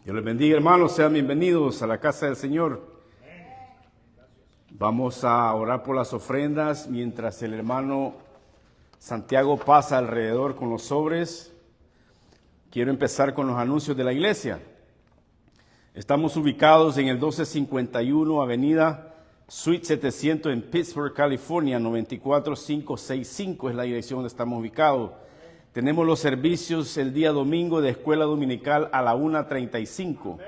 Dios les bendiga, hermanos. Sean bienvenidos a la casa del Señor. Vamos a orar por las ofrendas mientras el hermano Santiago pasa alrededor con los sobres. Quiero empezar con los anuncios de la iglesia. Estamos ubicados en el 1251 Avenida Suite 700 en Pittsburgh, California. 94565 es la dirección donde estamos ubicados. Tenemos los servicios el día domingo de escuela dominical a la 1:35,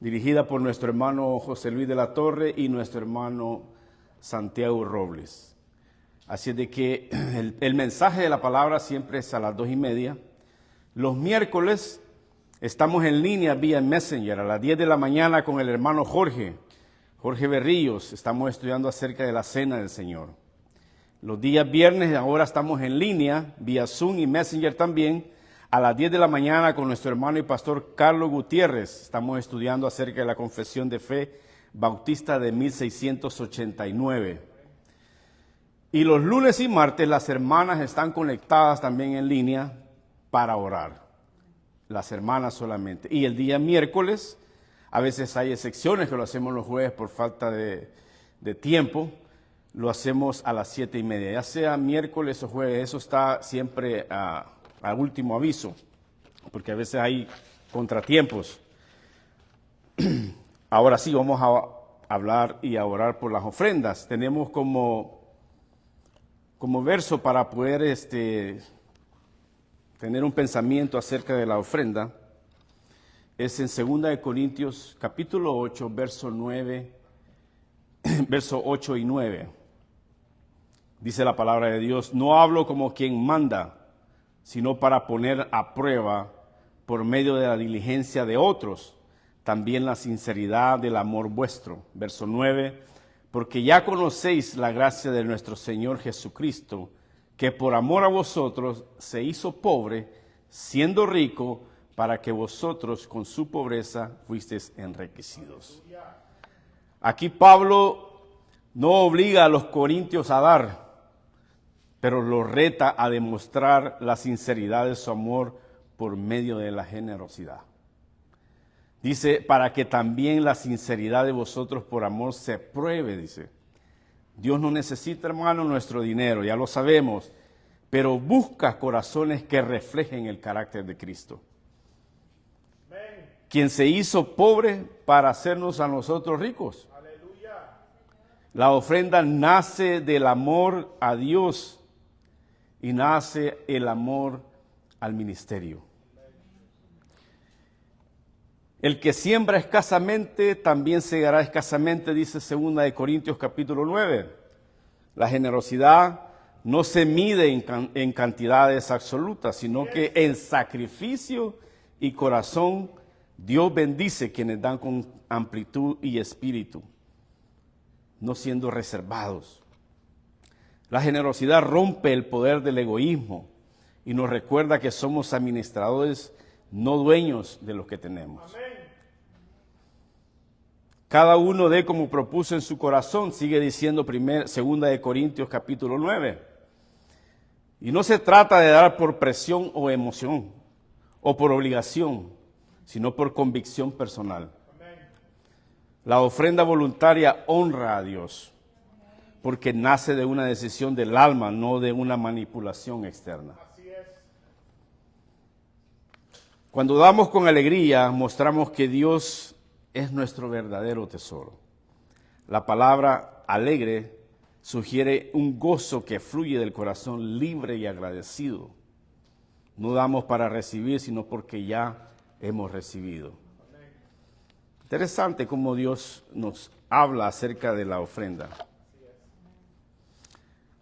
dirigida por nuestro hermano José Luis de la Torre y nuestro hermano Santiago Robles. Así es de que el mensaje de la palabra siempre es a las 2:30. Los miércoles estamos en línea vía Messenger a las 10 de la mañana con el hermano Jorge Berrillos. Estamos estudiando acerca de la cena del Señor. Los días viernes ahora estamos en línea, vía Zoom y Messenger también, a las 10 de la mañana con nuestro hermano y pastor Carlos Gutiérrez. Estamos estudiando acerca de la confesión de fe bautista de 1689. Y los lunes y martes las hermanas están conectadas también en línea para orar. Las hermanas solamente. Y el día miércoles, a veces hay excepciones que lo hacemos los jueves por falta de tiempo. Lo hacemos a las 7:30, ya sea miércoles o jueves. Eso está siempre a último aviso, porque a veces hay contratiempos. Ahora sí, vamos a hablar y a orar por las ofrendas. Tenemos como verso para poder tener un pensamiento acerca de la ofrenda. Es en 2 Corintios capítulo 8, verso 8 y 9. Dice la palabra de Dios: no hablo como quien manda, sino para poner a prueba, por medio de la diligencia de otros, también la sinceridad del amor vuestro. Verso 9, porque ya conocéis la gracia de nuestro Señor Jesucristo, que por amor a vosotros se hizo pobre, siendo rico, para que vosotros con su pobreza fuisteis enriquecidos. Aquí Pablo no obliga a los corintios a dar, pero los reta a demostrar la sinceridad de su amor por medio de la generosidad. Dice, para que también la sinceridad de vosotros por amor se pruebe, dice. Dios no necesita, hermano, nuestro dinero, ya lo sabemos, pero busca corazones que reflejen el carácter de Cristo. Quien se hizo pobre para hacernos a nosotros ricos. La ofrenda nace del amor a Dios y nace el amor al ministerio. El que siembra escasamente también segará escasamente, dice 2 Corintios capítulo 9. La generosidad no se mide en cantidades absolutas, sino que en sacrificio y corazón Dios bendice quienes dan con amplitud y espíritu, no siendo reservados. La generosidad rompe el poder del egoísmo y nos recuerda que somos administradores, no dueños de lo que tenemos. Amén. Cada uno dé como propuso en su corazón, sigue diciendo 2 Corintios capítulo 9. Y no se trata de dar por presión o emoción o por obligación, sino por convicción personal. Amén. La ofrenda voluntaria honra a Dios, porque nace de una decisión del alma, no de una manipulación externa. Así es. Cuando damos con alegría, mostramos que Dios es nuestro verdadero tesoro. La palabra alegre sugiere un gozo que fluye del corazón libre y agradecido. No damos para recibir, sino porque ya hemos recibido. Interesante cómo Dios nos habla acerca de la ofrenda.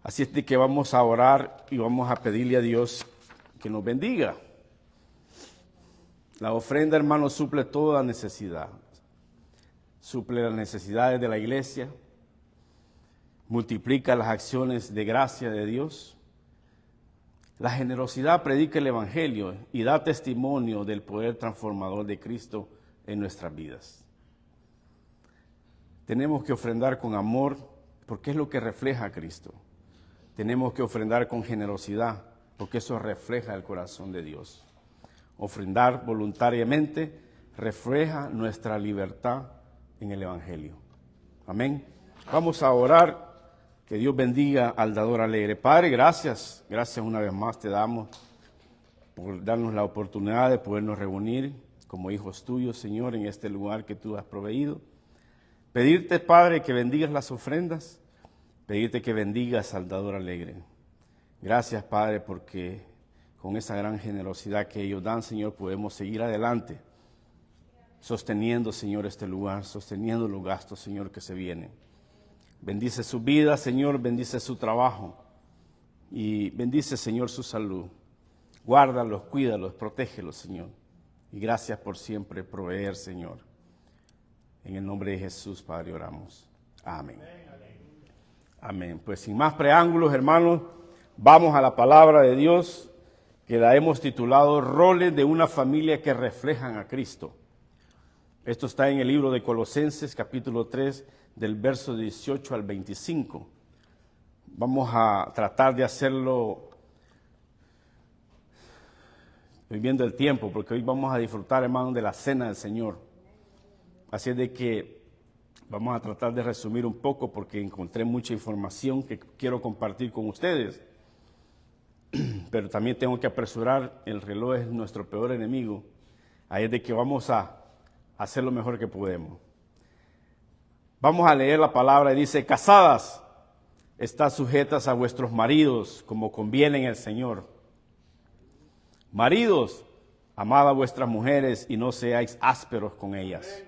Así es de que vamos a orar y vamos a pedirle a Dios que nos bendiga. La ofrenda, hermano, suple toda necesidad. Suple las necesidades de la iglesia, multiplica las acciones de gracia de Dios. La generosidad predica el evangelio y da testimonio del poder transformador de Cristo en nuestras vidas. Tenemos que ofrendar con amor porque es lo que refleja a Cristo. Tenemos que ofrendar con generosidad, porque eso refleja el corazón de Dios. Ofrendar voluntariamente refleja nuestra libertad en el Evangelio. Amén. Vamos a orar. Que Dios bendiga al dador alegre. Padre, gracias. Gracias una vez más te damos por darnos la oportunidad de podernos reunir como hijos tuyos, Señor, en este lugar que tú has proveído. Pedirte, Padre, que bendigas las ofrendas. Pedirte que bendigas al dador alegre. Gracias, Padre, porque con esa gran generosidad que ellos dan, Señor, podemos seguir adelante, sosteniendo, Señor, este lugar, sosteniendo los gastos, Señor, que se vienen. Bendice su vida, Señor, bendice su trabajo y bendice, Señor, su salud. Guárdalos, cuídalos, protégelos, Señor. Y gracias por siempre proveer, Señor. En el nombre de Jesús, Padre, oramos. Amén. Amén. Pues sin más preámbulos, hermanos, vamos a la palabra de Dios, que la hemos titulado Roles de una familia que reflejan a Cristo. Esto está en el libro de Colosenses, capítulo 3, del verso 18 al 25. Vamos a tratar de hacerlo viviendo el tiempo, porque hoy vamos a disfrutar, hermanos, de la cena del Señor. Así es de que vamos a tratar de resumir un poco, porque encontré mucha información que quiero compartir con ustedes. Pero también tengo que apresurar, el reloj es nuestro peor enemigo. Ahí es de que vamos a hacer lo mejor que podemos. Vamos a leer la palabra y dice: casadas, estad sujetas a vuestros maridos, como conviene en el Señor. Maridos, amad a vuestras mujeres y no seáis ásperos con ellas.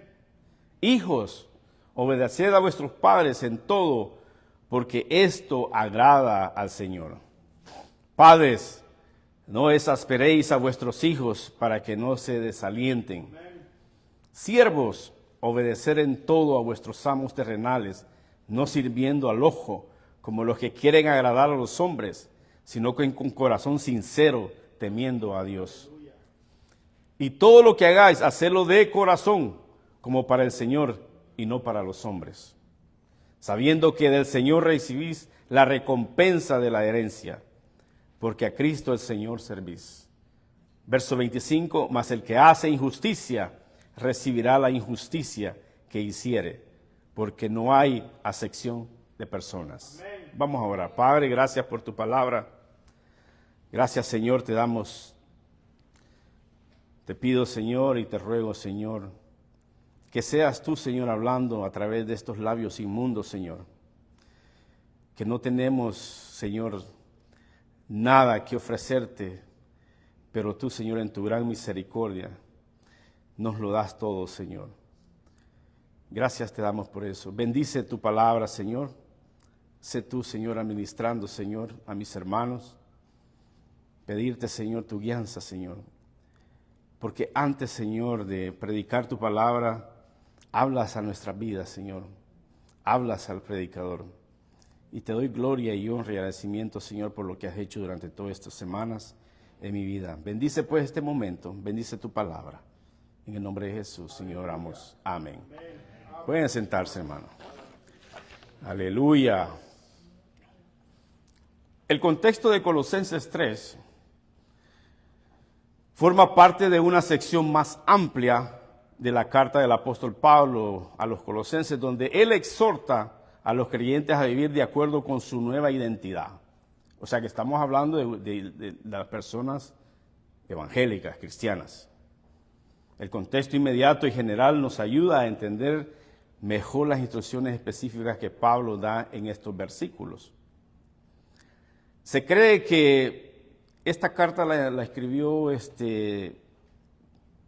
Hijos, obedeced a vuestros padres en todo, porque esto agrada al Señor. Padres, no exasperéis a vuestros hijos para que no se desalienten. Siervos, obedecer en todo a vuestros amos terrenales, no sirviendo al ojo, como los que quieren agradar a los hombres, sino que con corazón sincero, temiendo a Dios. Y todo lo que hagáis, hacedlo de corazón, como para el Señor y no para los hombres, sabiendo que del Señor recibís la recompensa de la herencia, porque a Cristo el Señor servís. Verso 25, mas el que hace injusticia, recibirá la injusticia que hiciere, porque no hay acepción de personas. Amén. Vamos a orar. Padre, gracias por tu palabra. Gracias, Señor, te damos. Te pido, Señor, y te ruego, Señor, que seas tú, Señor, hablando a través de estos labios inmundos, Señor. Que no tenemos, Señor, nada que ofrecerte, pero tú, Señor, en tu gran misericordia, nos lo das todo, Señor. Gracias te damos por eso. Bendice tu palabra, Señor. Sé tú, Señor, administrando, Señor, a mis hermanos. Pedirte, Señor, tu guianza, Señor. Porque antes, Señor, de predicar tu palabra, hablas a nuestras vidas, Señor. Hablas al predicador. Y te doy gloria y honra y agradecimiento, Señor, por lo que has hecho durante todas estas semanas en mi vida. Bendice, pues, este momento. Bendice tu palabra. En el nombre de Jesús, Señor, oramos. Amén. Pueden sentarse, hermano. Aleluya. El contexto de Colosenses 3 forma parte de una sección más amplia de la carta del apóstol Pablo a los colosenses, donde él exhorta a los creyentes a vivir de acuerdo con su nueva identidad. O sea que estamos hablando de las personas evangélicas, cristianas. El contexto inmediato y general nos ayuda a entender mejor las instrucciones específicas que Pablo da en estos versículos. Se cree que esta carta la escribió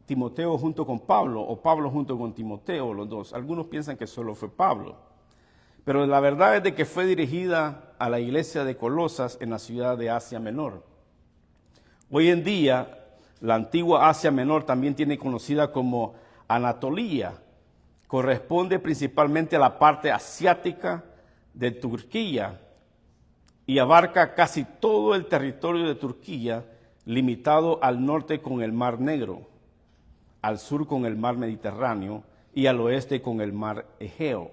Timoteo junto con Pablo, o Pablo junto con Timoteo, los dos. Algunos piensan que solo fue Pablo. Pero la verdad es de que fue dirigida a la iglesia de Colosas en la ciudad de Asia Menor. Hoy en día, la antigua Asia Menor, también tiene conocida como Anatolia, corresponde principalmente a la parte asiática de Turquía y abarca casi todo el territorio de Turquía, limitado al norte con el Mar Negro, al sur con el Mar Mediterráneo y al oeste con el Mar Egeo.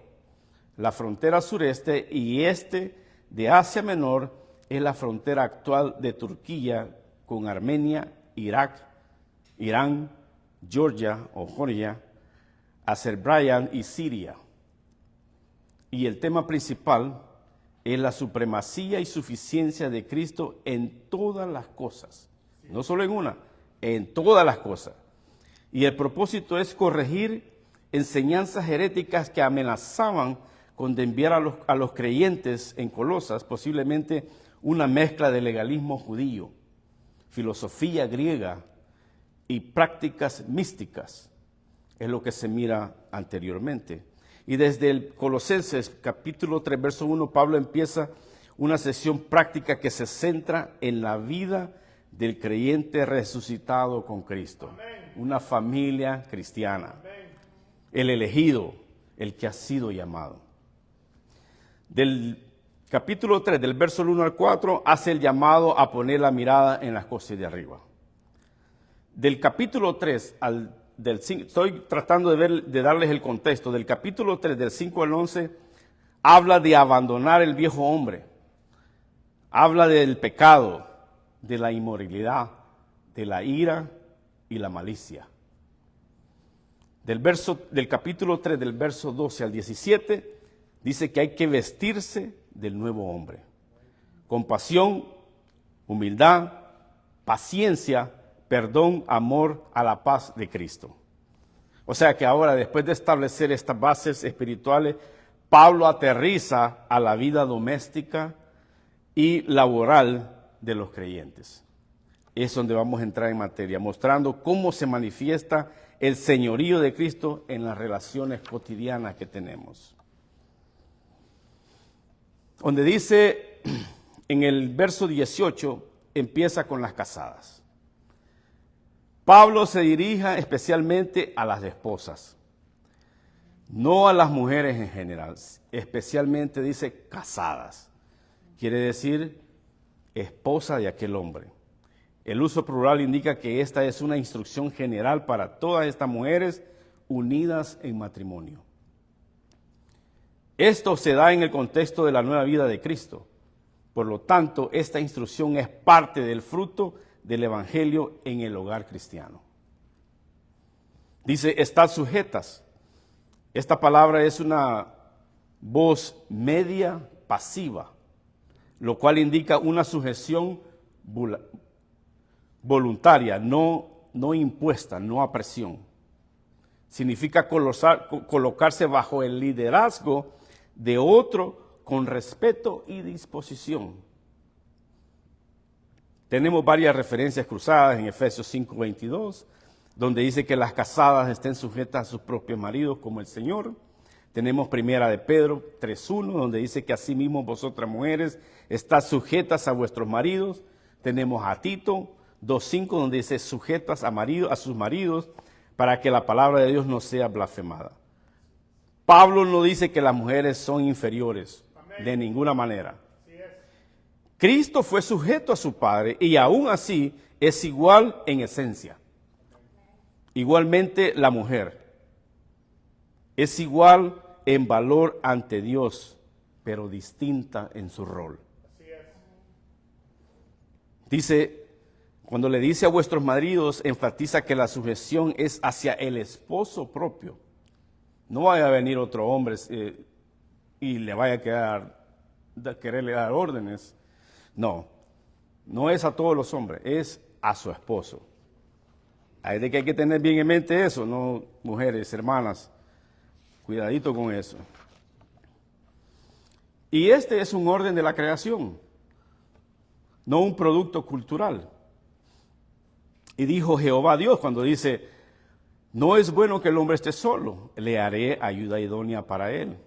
La frontera sureste y este de Asia Menor es la frontera actual de Turquía con Armenia, Irak, Irán, Georgia o Georgia, Azerbaiyán y Siria. Y el tema principal es la supremacía y suficiencia de Cristo en todas las cosas. No solo en una, en todas las cosas. Y el propósito es corregir enseñanzas heréticas que amenazaban con enviar a los creyentes en Colosas, posiblemente una mezcla de legalismo judío, filosofía griega y prácticas místicas. Es lo que se mira anteriormente. Y desde el Colosenses capítulo 3, verso 1, Pablo empieza una sesión práctica que se centra en la vida del creyente resucitado con Cristo. Amén. Una familia cristiana. Amén. El elegido, el que ha sido llamado. Del capítulo 3, del verso 1 al 4, hace el llamado a poner la mirada en las cosas de arriba. Del capítulo 3 del 5, estoy tratando de darles el contexto. Del capítulo 3, del 5 al 11, habla de abandonar el viejo hombre. Habla del pecado, de la inmoralidad, de la ira y la malicia. Del capítulo 3, del verso 12 al 17, dice que hay que vestirse del nuevo hombre. Compasión, humildad, paciencia, perdón, amor, a la paz de Cristo. O sea que ahora, después de establecer estas bases espirituales, Pablo aterriza a la vida doméstica y laboral de los creyentes. Es donde vamos a entrar en materia, mostrando cómo se manifiesta el señorío de Cristo en las relaciones cotidianas que tenemos. Donde dice, en el verso 18, empieza con las casadas. Pablo se dirige especialmente a las esposas, no a las mujeres en general, especialmente dice casadas. Quiere decir esposa de aquel hombre. El uso plural indica que esta es una instrucción general para todas estas mujeres unidas en matrimonio. Esto se da en el contexto de la nueva vida de Cristo. Por lo tanto, esta instrucción es parte del fruto del evangelio en el hogar cristiano. Dice, estad sujetas. Esta palabra es una voz media pasiva, lo cual indica una sujeción voluntaria, no impuesta, no a presión. Significa colocarse bajo el liderazgo de otro con respeto y disposición. Tenemos varias referencias cruzadas en Efesios 5:22, donde dice que las casadas estén sujetas a sus propios maridos como el Señor. Tenemos primera de Pedro 3:1, donde dice que asimismo vosotras mujeres estás sujetas a vuestros maridos. Tenemos a Tito 2:5, donde dice sujetas a sus maridos para que la palabra de Dios no sea blasfemada. Pablo no dice que las mujeres son inferiores. Amén. De ninguna manera. Cristo fue sujeto a su Padre y aún así es igual en esencia. Igualmente la mujer es igual en valor ante Dios, pero distinta en su rol. Dice, cuando le dice a vuestros maridos, enfatiza que la sujeción es hacia el esposo propio. No vaya a venir otro hombre y le vaya a quererle dar órdenes. No es a todos los hombres, es a su esposo. Hay de que hay que tener bien en mente eso, no, mujeres, hermanas, cuidadito con eso. Y este es un orden de la creación, no un producto cultural. Y dijo Jehová Dios cuando dice, no es bueno que el hombre esté solo, le haré ayuda idónea para él.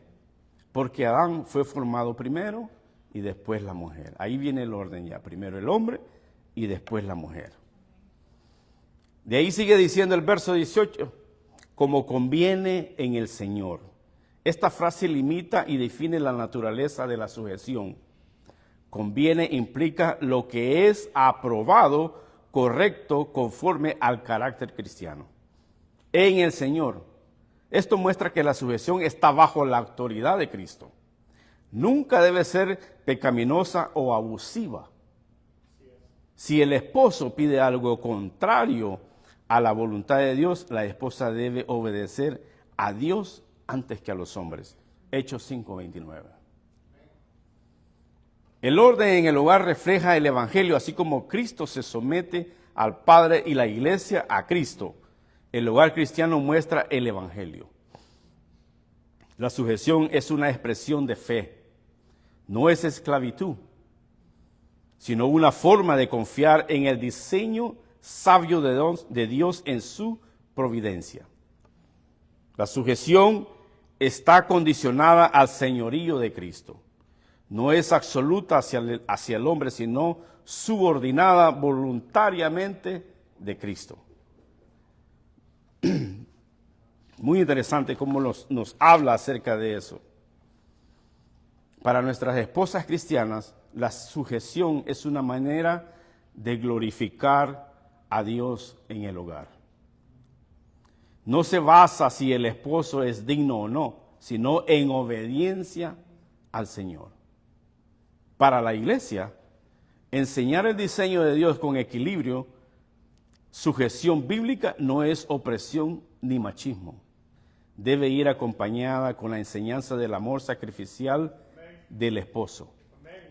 Porque Adán fue formado primero y después la mujer. Ahí viene el orden ya, primero el hombre y después la mujer. De ahí sigue diciendo el verso 18, como conviene en el Señor. Esta frase limita y define la naturaleza de la sujeción. Conviene implica lo que es aprobado, correcto, conforme al carácter cristiano. En el Señor. Esto muestra que la sujeción está bajo la autoridad de Cristo. Nunca debe ser pecaminosa o abusiva. Si el esposo pide algo contrario a la voluntad de Dios, la esposa debe obedecer a Dios antes que a los hombres. Hechos 5:29. El orden en el hogar refleja el Evangelio, así como Cristo se somete al Padre y la Iglesia a Cristo. El hogar cristiano muestra el Evangelio. La sujeción es una expresión de fe, no es esclavitud, sino una forma de confiar en el diseño sabio de Dios en su providencia. La sujeción está condicionada al señorío de Cristo. No es absoluta hacia el hombre, sino subordinada voluntariamente de Cristo. Muy interesante cómo nos habla acerca de eso. Para nuestras esposas cristianas, la sujeción es una manera de glorificar a Dios en el hogar. No se basa si el esposo es digno o no, sino en obediencia al Señor. Para la iglesia, enseñar el diseño de Dios con equilibrio, sujeción bíblica no es opresión ni machismo. Debe ir acompañada con la enseñanza del amor sacrificial del esposo.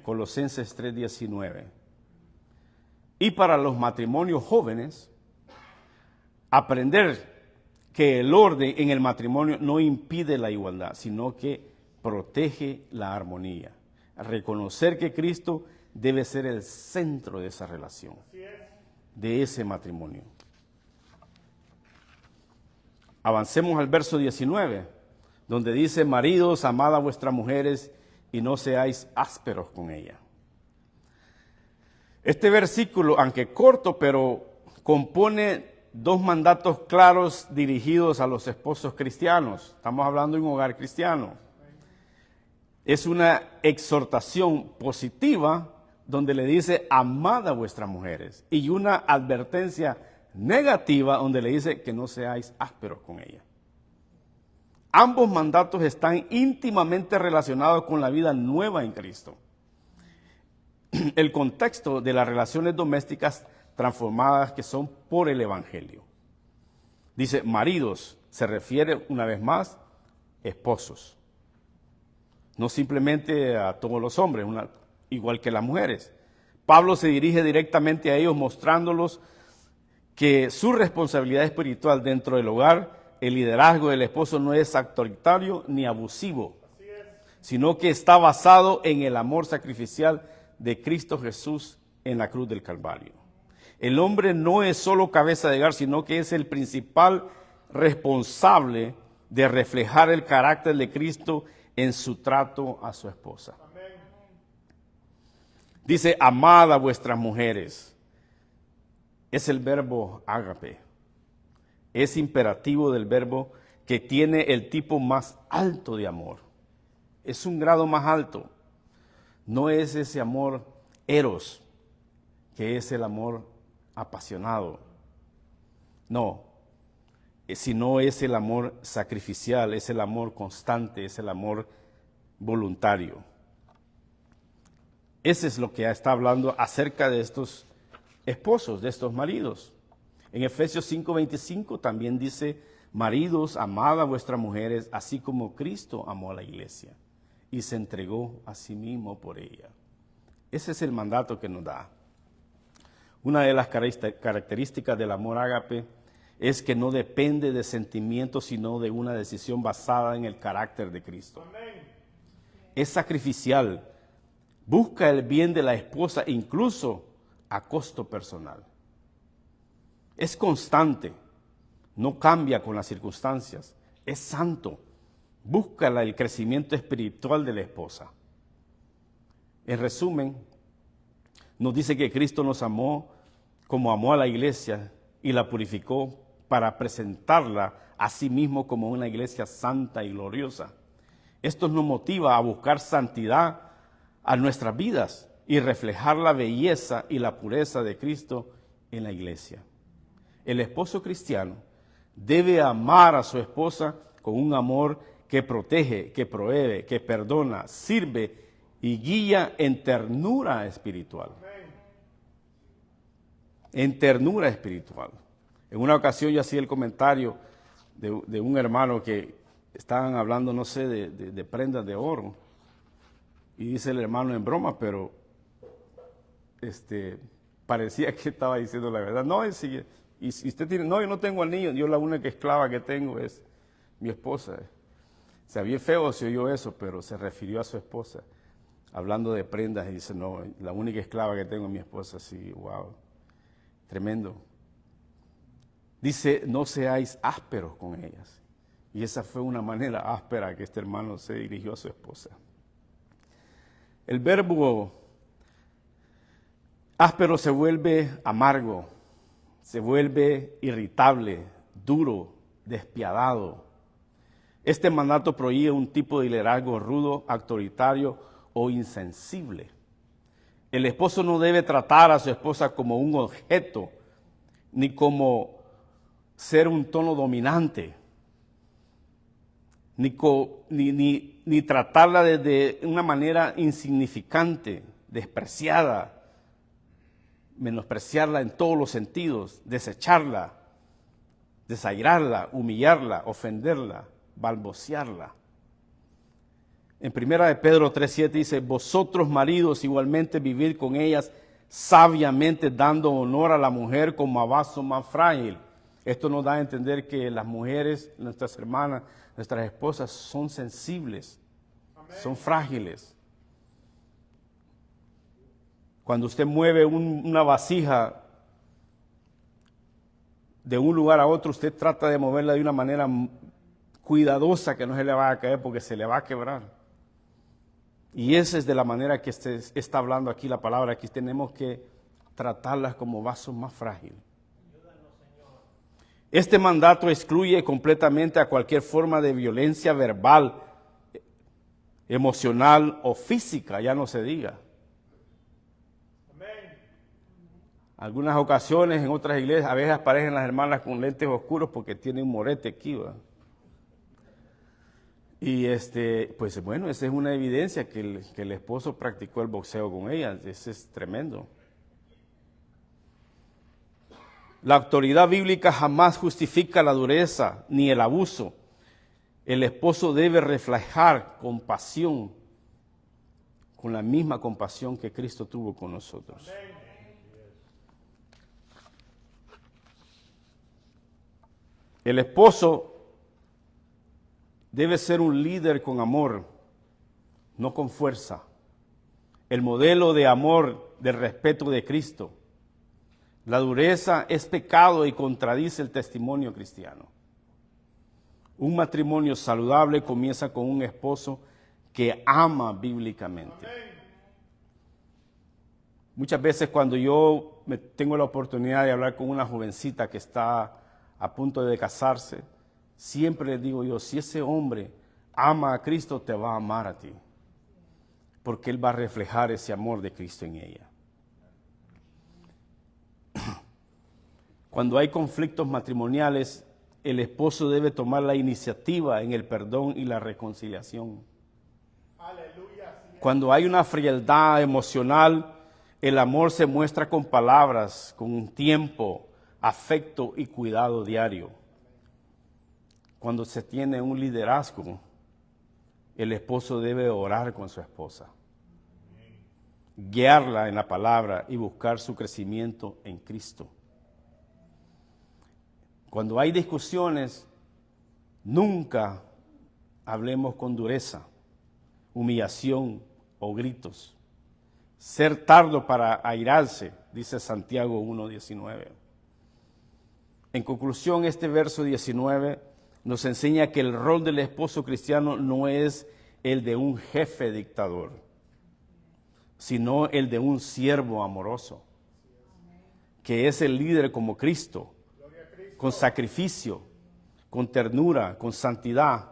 Colosenses 3:19. Y para los matrimonios jóvenes, aprender que el orden en el matrimonio no impide la igualdad, sino que protege la armonía. Reconocer que Cristo debe ser el centro de esa relación, de ese matrimonio. Avancemos al verso 19, donde dice: maridos, amad a vuestras mujeres y no seáis ásperos con ella. Este versículo, aunque corto, pero compone dos mandatos claros dirigidos a los esposos cristianos. Estamos hablando de un hogar cristiano. Es una exhortación positiva donde le dice: amad a vuestras mujeres, y una advertencia negativa donde le dice que no seáis ásperos con ella. Ambos mandatos están íntimamente relacionados con la vida nueva en Cristo. El contexto de las relaciones domésticas transformadas que son por el Evangelio. Dice maridos, se refiere una vez más esposos. No simplemente a todos los hombres, igual que las mujeres. Pablo se dirige directamente a ellos mostrándolos que su responsabilidad espiritual dentro del hogar, el liderazgo del esposo no es autoritario ni abusivo, sino que está basado en el amor sacrificial de Cristo Jesús en la cruz del Calvario. El hombre no es solo cabeza de hogar, sino que es el principal responsable de reflejar el carácter de Cristo en su trato a su esposa. Dice: amad a vuestras mujeres. Es el verbo ágape. Es imperativo del verbo que tiene el tipo más alto de amor. Es un grado más alto. No es ese amor eros, que es el amor apasionado. No, sino es el amor sacrificial, es el amor constante, es el amor voluntario. Ese es lo que está hablando acerca de estos esposos, de estos maridos. En Efesios 5:25 también dice: maridos, amad a vuestras mujeres, así como Cristo amó a la iglesia y se entregó a sí mismo por ella. Ese es el mandato que nos da. Una de las características del amor ágape es que no depende de sentimientos, sino de una decisión basada en el carácter de Cristo. Es sacrificial, busca el bien de la esposa incluso a costo personal. Es constante, no cambia con las circunstancias, es santo, busca el crecimiento espiritual de la esposa. En resumen, nos dice que Cristo nos amó como amó a la iglesia y la purificó para presentarla a sí mismo como una iglesia santa y gloriosa. Esto nos motiva a buscar santidad a nuestras vidas y reflejar la belleza y la pureza de Cristo en la iglesia. El esposo cristiano debe amar a su esposa con un amor que protege, que provee, que perdona, sirve y guía en ternura espiritual. En ternura espiritual. En una ocasión yo hacía el comentario de un hermano que estaban hablando, no sé, de prendas de oro. Y dice el hermano en broma, pero parecía que estaba diciendo la verdad. No, y si usted tiene, no, yo no tengo anillo, yo la única esclava que tengo es mi esposa. O sea, bien feo se oyó eso, pero se refirió a su esposa, hablando de prendas, y dice, no, la única esclava que tengo es mi esposa. Sí, wow, tremendo. Dice, no seáis ásperos con ellas. Y esa fue una manera áspera que este hermano se dirigió a su esposa. El verbo áspero se vuelve amargo, se vuelve irritable, duro, despiadado. Este mandato prohíbe un tipo de liderazgo rudo, autoritario o insensible. El esposo no debe tratar a su esposa como un objeto, ni como ser un tono dominante, ni tratarla de una manera insignificante, despreciada, menospreciarla en todos los sentidos, desecharla, desairarla, humillarla, ofenderla, balbucearla. En 1 Pedro 3:7 dice, vosotros maridos igualmente vivid con ellas sabiamente, dando honor a la mujer como a vaso más frágil. Esto nos da a entender que las mujeres, nuestras hermanas, nuestras esposas son sensibles, son frágiles. Cuando usted mueve una vasija de un lugar a otro, usted trata de moverla de una manera cuidadosa que no se le vaya a caer porque se le va a quebrar. Y esa es de la manera que está hablando aquí la palabra, que tenemos que tratarlas como vasos más frágiles. Este mandato excluye completamente a cualquier forma de violencia verbal, emocional o física, ya no se diga. Algunas ocasiones en otras iglesias, a veces aparecen las hermanas con lentes oscuros porque tienen un morete aquí, ¿va? Y pues bueno, esa es una evidencia que el esposo practicó el boxeo con ella. Eso es tremendo. La autoridad bíblica jamás justifica la dureza ni el abuso. El esposo debe reflejar compasión, con la misma compasión que Cristo tuvo con nosotros. El esposo debe ser un líder con amor, no con fuerza. El modelo de amor, de respeto de Cristo. La dureza es pecado y contradice el testimonio cristiano. Un matrimonio saludable comienza con un esposo que ama bíblicamente. Muchas veces cuando yo tengo la oportunidad de hablar con una jovencita que está a punto de casarse, siempre les digo yo, si ese hombre ama a Cristo, te va a amar a ti, porque él va a reflejar ese amor de Cristo en ella. Cuando hay conflictos matrimoniales, el esposo debe tomar la iniciativa en el perdón y la reconciliación. Aleluya. Cuando hay una frialdad emocional, el amor se muestra con palabras, con tiempo, afecto y cuidado diario. Cuando se tiene un liderazgo, el esposo debe orar con su esposa, guiarla en la palabra y buscar su crecimiento en Cristo. Cuando hay discusiones, nunca hablemos con dureza, humillación o gritos. Ser tardo para airarse, dice Santiago 1:19. En conclusión, este verso 19 nos enseña que el rol del esposo cristiano no es el de un jefe dictador, sino el de un siervo amoroso, que es el líder como Cristo, con sacrificio, con ternura, con santidad.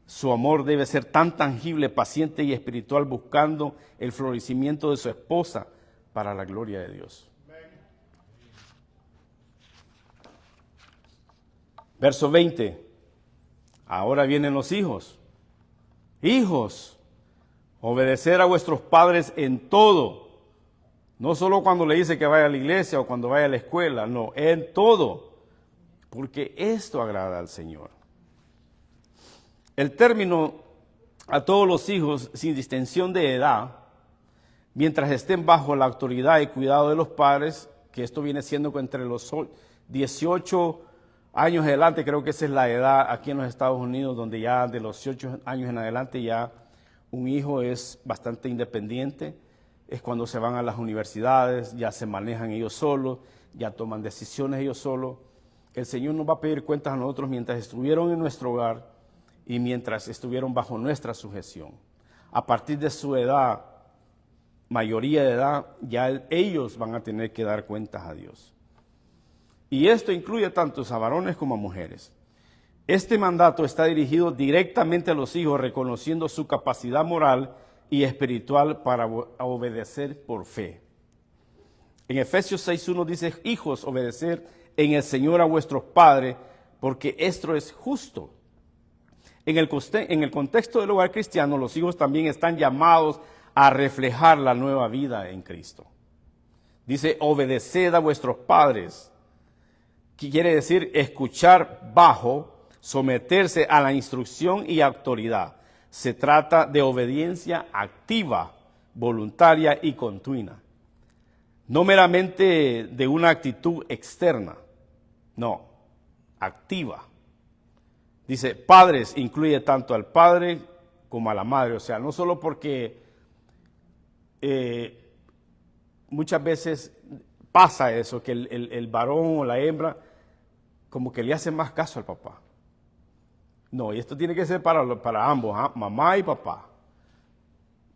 Su amor debe ser tan tangible, paciente y espiritual, buscando el florecimiento de su esposa para la gloria de Dios. Verso 20. Ahora vienen los hijos. Hijos, obedecer a vuestros padres en todo. No solo cuando le dice que vaya a la iglesia o cuando vaya a la escuela, no, en todo. porque esto agrada al Señor. El término a todos los hijos sin distinción de edad, mientras estén bajo la autoridad y cuidado de los padres, que esto viene siendo entre los 18 años adelante, creo que esa es la edad aquí en los Estados Unidos, donde ya de los 18 años en adelante ya un hijo es bastante independiente, es cuando se van a las universidades, ya se manejan ellos solos, ya toman decisiones ellos solos. El Señor nos va a pedir cuentas a nosotros mientras estuvieron en nuestro hogar y mientras estuvieron bajo nuestra sujeción. A partir de su edad, mayoría de edad, ya ellos van a tener que dar cuentas a Dios. Y esto incluye tanto a varones como a mujeres. Este mandato está dirigido directamente a los hijos, reconociendo su capacidad moral y espiritual para obedecer por fe. En Efesios 6:1 dice, hijos, obedecer en el Señor a vuestros padres, porque esto es justo. En el contexto del hogar cristiano, los hijos también están llamados a reflejar la nueva vida en Cristo. Dice, obedeced a vuestros padres, que quiere decir escuchar bajo, someterse a la instrucción y autoridad. Se trata de obediencia activa, voluntaria y continua. No meramente de una actitud externa, no, activa. Dice, padres incluye tanto al padre como a la madre, o sea, no solo porque muchas veces pasa eso, que el varón o la hembra como que le hace más caso al papá. No, y esto tiene que ser para ambos, ¿eh? Mamá y papá.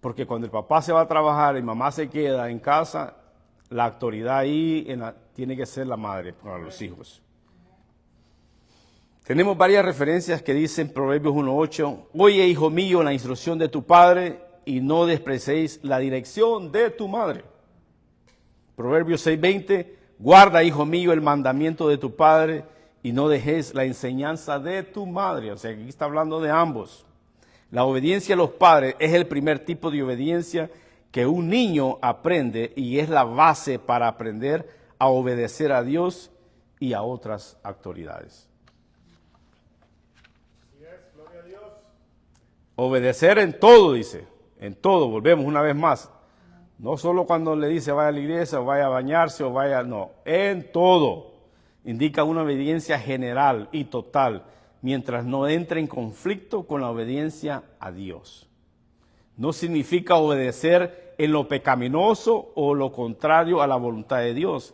Porque cuando el papá se va a trabajar y mamá se queda en casa, la autoridad ahí tiene que ser la madre para los hijos. Tenemos varias referencias que dicen Proverbios 1:8, oye, hijo mío, la instrucción de tu padre y no despreciéis la dirección de tu madre. Proverbios 6:20, guarda, hijo mío, el mandamiento de tu padre y no dejes la enseñanza de tu madre. O sea, aquí está hablando de ambos. La obediencia a los padres es el primer tipo de obediencia que un niño aprende y es la base para aprender a obedecer a Dios y a otras autoridades. Gloria a Dios. Obedecer en todo, dice, en todo, volvemos una vez más. No solo cuando le dice vaya a la iglesia o vaya a bañarse o vaya, no, en todo. Indica una obediencia general y total, mientras no entre en conflicto con la obediencia a Dios. No significa obedecer en lo pecaminoso o lo contrario a la voluntad de Dios,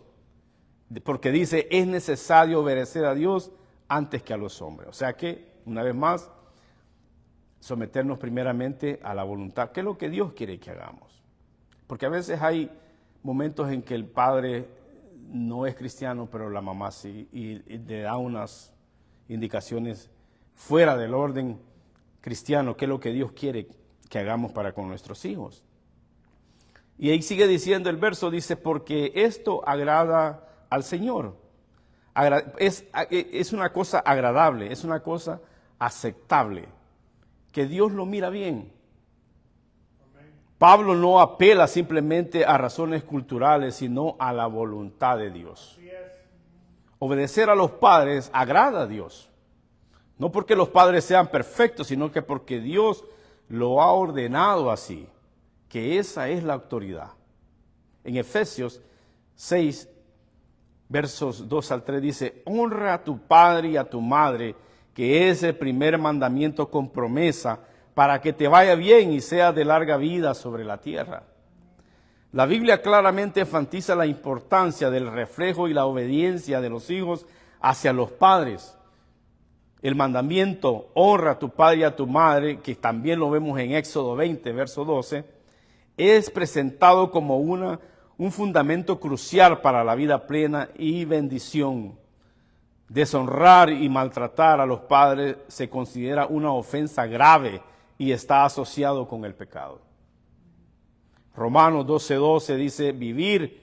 porque dice, es necesario obedecer a Dios antes que a los hombres. O sea que, una vez más, someternos primeramente a la voluntad, que es lo que Dios quiere que hagamos. Porque a veces hay momentos en que el padre no es cristiano, pero la mamá sí, y le da unas indicaciones fuera del orden cristiano, que es lo que Dios quiere que hagamos para con nuestros hijos. Y ahí sigue diciendo el verso, dice, porque esto agrada al Señor. Es una cosa agradable, es una cosa aceptable, que Dios lo mira bien. Pablo no apela simplemente a razones culturales, sino a la voluntad de Dios. Obedecer a los padres agrada a Dios. No porque los padres sean perfectos, sino que porque Dios lo ha ordenado así, que esa es la autoridad. En Efesios 6, versos 2 al 3 dice, honra a tu padre y a tu madre, que es el primer mandamiento con promesa, para que te vaya bien y seas de larga vida sobre la tierra. La Biblia claramente enfatiza la importancia del reflejo y la obediencia de los hijos hacia los padres. El mandamiento, honra a tu padre y a tu madre, que también lo vemos en Éxodo 20, verso 12, es presentado como un fundamento crucial para la vida plena y bendición. Deshonrar y maltratar a los padres se considera una ofensa grave y está asociado con el pecado. Romanos 12:12 dice, vivir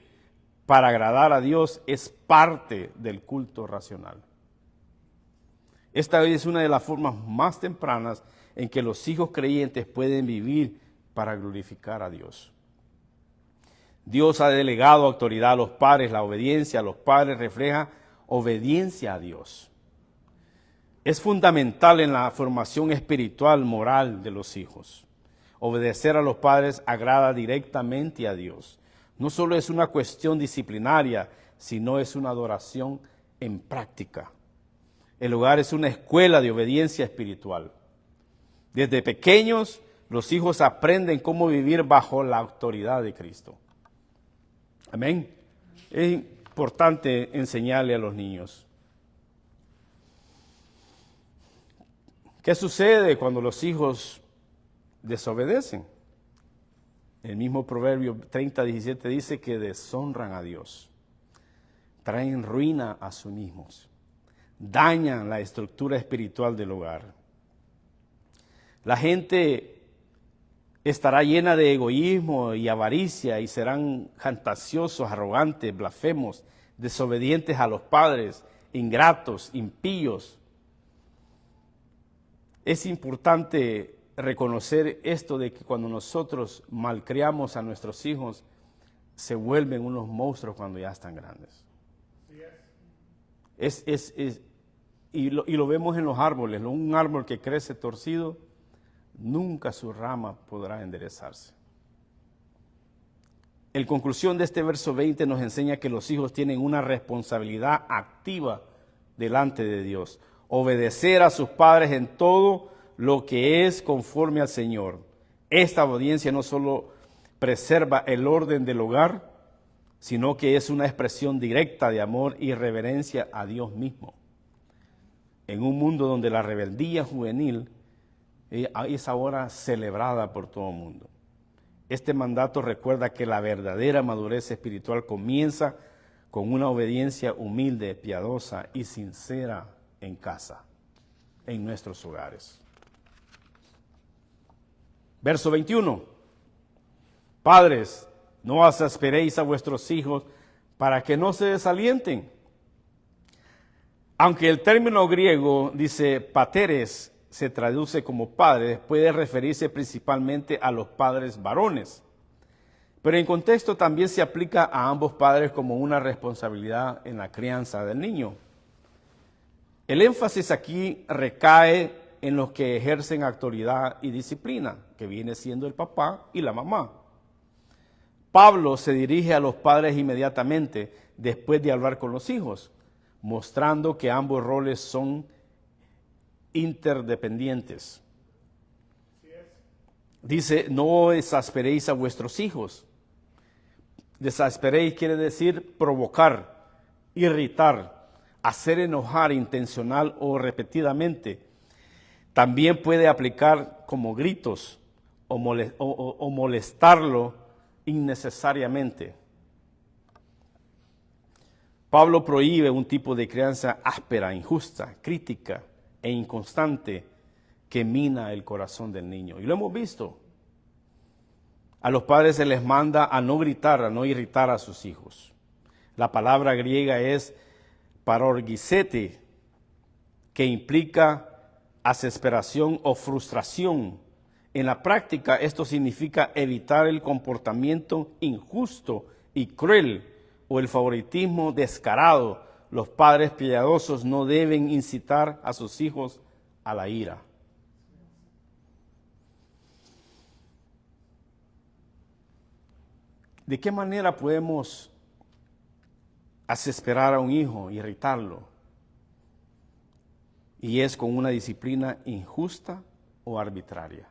para agradar a Dios es parte del culto racional. Esta es una de las formas más tempranas en que los hijos creyentes pueden vivir para glorificar a Dios. Dios ha delegado autoridad a los padres. La obediencia a los padres refleja obediencia a Dios. Es fundamental en la formación espiritual, moral de los hijos. Obedecer a los padres agrada directamente a Dios. No solo es una cuestión disciplinaria, sino es una adoración en práctica. El hogar es una escuela de obediencia espiritual. Desde pequeños, los hijos aprenden cómo vivir bajo la autoridad de Cristo. Amén. Es importante enseñarle a los niños. ¿Qué sucede cuando los hijos desobedecen? El mismo Proverbio 30:17 dice que deshonran a Dios, traen ruina a sus mismos, dañan la estructura espiritual del hogar. La gente estará llena de egoísmo y avaricia y serán fantasiosos, arrogantes, blasfemos, desobedientes a los padres, ingratos, impíos. Es importante reconocer esto de que cuando nosotros malcriamos a nuestros hijos, se vuelven unos monstruos cuando ya están grandes. Y lo vemos en los árboles. Un árbol que crece torcido, nunca su rama podrá enderezarse. En conclusión de este verso 20 nos enseña que los hijos tienen una responsabilidad activa delante de Dios. Obedecer a sus padres en todo lo que es conforme al Señor. Esta obediencia no solo preserva el orden del hogar, sino que es una expresión directa de amor y reverencia a Dios mismo. En un mundo donde la rebeldía juvenil es ahora celebrada por todo el mundo. Este mandato recuerda que la verdadera madurez espiritual comienza con una obediencia humilde, piadosa y sincera en casa, en nuestros hogares. Verso 21. Padres, no exasperéis a vuestros hijos para que no se desalienten. Aunque el término griego dice pateres, se traduce como padres, puede referirse principalmente a los padres varones. Pero en contexto también se aplica a ambos padres como una responsabilidad en la crianza del niño. El énfasis aquí recae en los que ejercen autoridad y disciplina, que viene siendo el papá y la mamá. Pablo se dirige a los padres inmediatamente después de hablar con los hijos, mostrando que ambos roles son interdependientes. Dice, no exasperéis a vuestros hijos. Desasperéis quiere decir provocar, irritar, hacer enojar intencional o repetidamente. También puede aplicar como gritos o molestarlo innecesariamente. Pablo prohíbe un tipo de crianza áspera, injusta, crítica e inconstante que mina el corazón del niño. Y lo hemos visto. A los padres se les manda a no gritar, a no irritar a sus hijos. La palabra griega es parorgisete, que implica exasperación o frustración. En la práctica, esto significa evitar el comportamiento injusto y cruel o el favoritismo descarado. Los padres piadosos no deben incitar a sus hijos a la ira. ¿De qué manera podemos exasperar a un hijo, irritarlo? Y es con una disciplina injusta o arbitraria,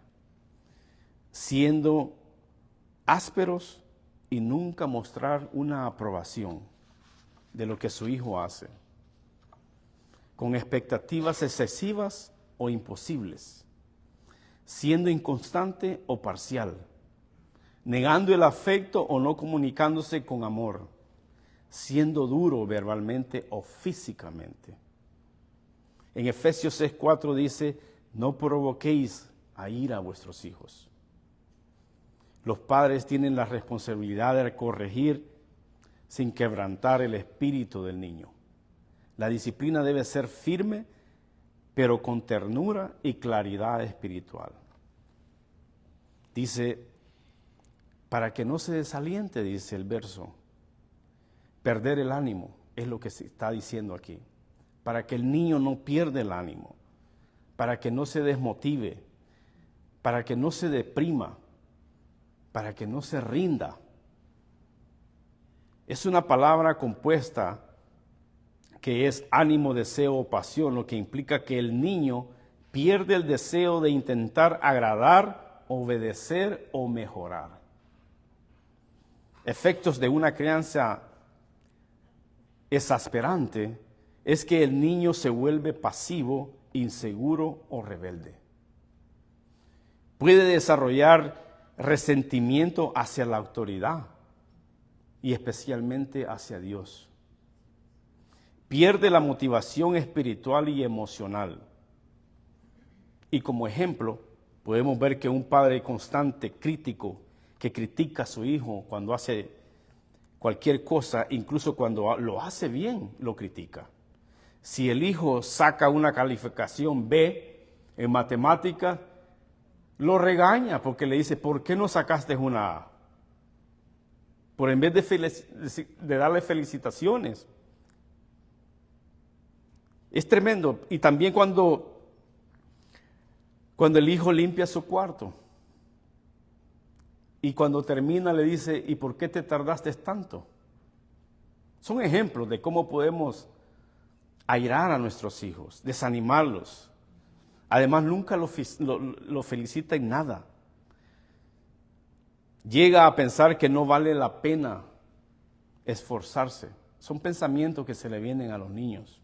siendo ásperos y nunca mostrar una aprobación de lo que su hijo hace, con expectativas excesivas o imposibles, siendo inconstante o parcial, negando el afecto o no comunicándose con amor, siendo duro verbalmente o físicamente. En Efesios 6:4 dice, no provoquéis a ira a vuestros hijos. Los padres tienen la responsabilidad de corregir sin quebrantar el espíritu del niño. La disciplina debe ser firme, pero con ternura y claridad espiritual. Dice, para que no se desaliente, dice el verso, perder el ánimo, es lo que se está diciendo aquí. Para que el niño no pierda el ánimo. para que no se desmotive, para que no se deprima, para que no se rinda. Es una palabra compuesta que es ánimo, deseo o pasión, lo que implica que el niño pierde el deseo de intentar agradar, obedecer o mejorar. Efectos de una crianza exasperante es que el niño se vuelve pasivo, inseguro o rebelde. Puede desarrollar resentimiento hacia la autoridad y especialmente hacia Dios. Pierde la motivación espiritual y emocional. Y como ejemplo, podemos ver que un padre constante, crítico, que critica a su hijo cuando hace cualquier cosa, incluso cuando lo hace bien, lo critica. Si el hijo saca una calificación B en matemática, lo regaña porque le dice, ¿por qué no sacaste una A? Por en vez de darle felicitaciones. Es tremendo. Y también cuando el hijo limpia su cuarto y cuando termina le dice, ¿y por qué te tardaste tanto? Son ejemplos de cómo podemos airar a nuestros hijos, desanimarlos. Además, nunca lo felicita en nada. Llega a pensar que no vale la pena esforzarse. Son pensamientos que se le vienen a los niños.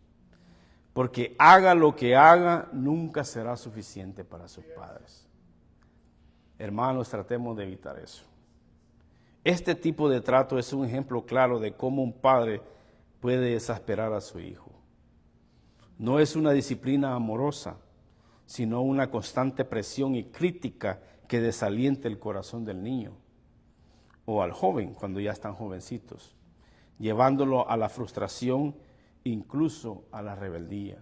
Porque haga lo que haga, nunca será suficiente para sus padres. Hermanos, tratemos de evitar eso. Este tipo de trato es un ejemplo claro de cómo un padre puede exasperar a su hijo. No es una disciplina amorosa, sino una constante presión y crítica que desalienta el corazón del niño o al joven cuando ya están jovencitos, llevándolo a la frustración, incluso a la rebeldía.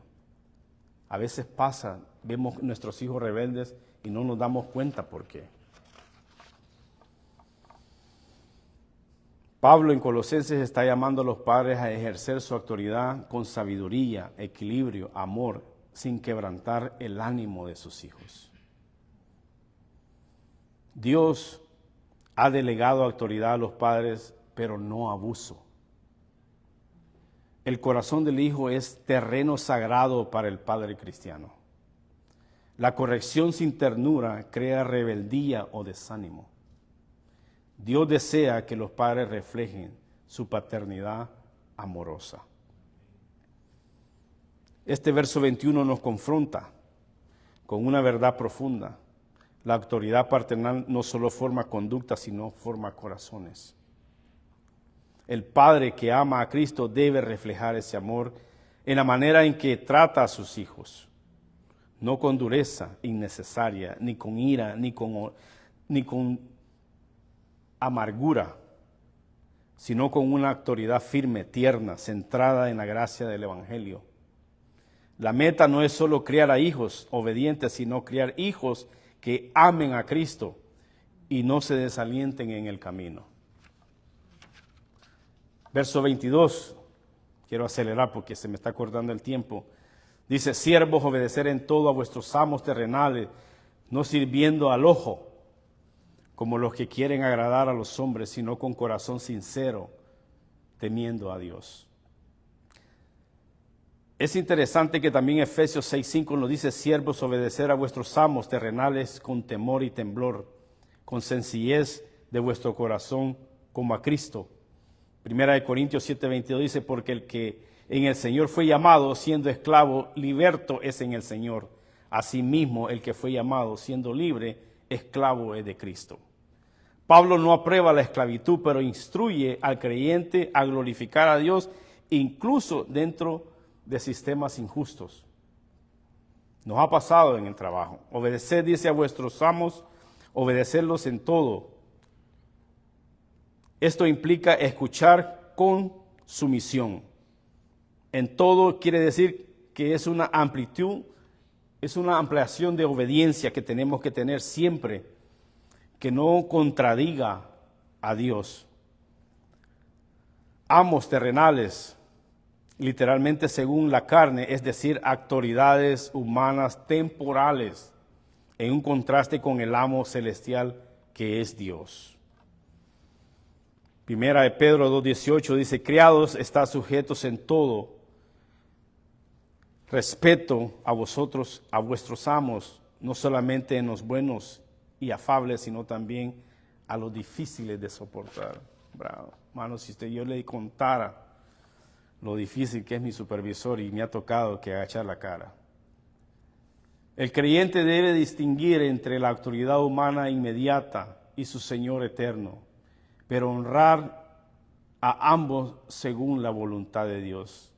A veces pasa, vemos nuestros hijos rebeldes y no nos damos cuenta por qué. Pablo en Colosenses está llamando a los padres a ejercer su autoridad con sabiduría, equilibrio, amor, sin quebrantar el ánimo de sus hijos. Dios ha delegado autoridad a los padres, pero no abuso. El corazón del hijo es terreno sagrado para el padre cristiano. La corrección sin ternura crea rebeldía o desánimo. Dios desea que los padres reflejen su paternidad amorosa. Este verso 21 nos confronta con una verdad profunda. La autoridad paternal no solo forma conducta, sino forma corazones. El padre que ama a Cristo debe reflejar ese amor en la manera en que trata a sus hijos, no con dureza innecesaria, ni con ira, ni con amargura, sino con una autoridad firme, tierna, centrada en la gracia del Evangelio. La meta no es solo criar a hijos obedientes, sino criar hijos que amen a Cristo y no se desalienten en el camino. Verso 22, quiero acelerar porque se me está cortando el tiempo. Dice, siervos, obedecer en todo a vuestros amos terrenales, no sirviendo al ojo, como los que quieren agradar a los hombres, sino con corazón sincero, temiendo a Dios. Es interesante que también Efesios 6:5 nos dice, siervos, obedecer a vuestros amos terrenales con temor y temblor, con sencillez de vuestro corazón, como a Cristo. Primera de Corintios 7:22 dice, porque el que en el Señor fue llamado, siendo esclavo, liberto es en el Señor. Asimismo, el que fue llamado, siendo libre, esclavo es de Cristo. Pablo no aprueba la esclavitud, pero instruye al creyente a glorificar a Dios, incluso dentro de sistemas injustos. Nos ha pasado en el trabajo. Obedeced, dice, a vuestros amos, obedecerlos en todo. Esto implica escuchar con sumisión. En todo quiere decir que es una amplitud, es una ampliación de obediencia que tenemos que tener siempre, que no contradiga a Dios. Amos terrenales literalmente según la carne, es decir, autoridades humanas temporales, en un contraste con el amo celestial que es Dios. Primera de Pedro 2:18 dice, criados, estad sujetos en todo, respeto a vosotros, a vuestros amos, no solamente en los buenos y afables, sino también a los difíciles de soportar. Bravo. Hermano, si yo le contara lo difícil que es mi supervisor y me ha tocado que agachar la cara. El creyente debe distinguir entre la autoridad humana inmediata y su Señor eterno, pero honrar a ambos según la voluntad de Dios.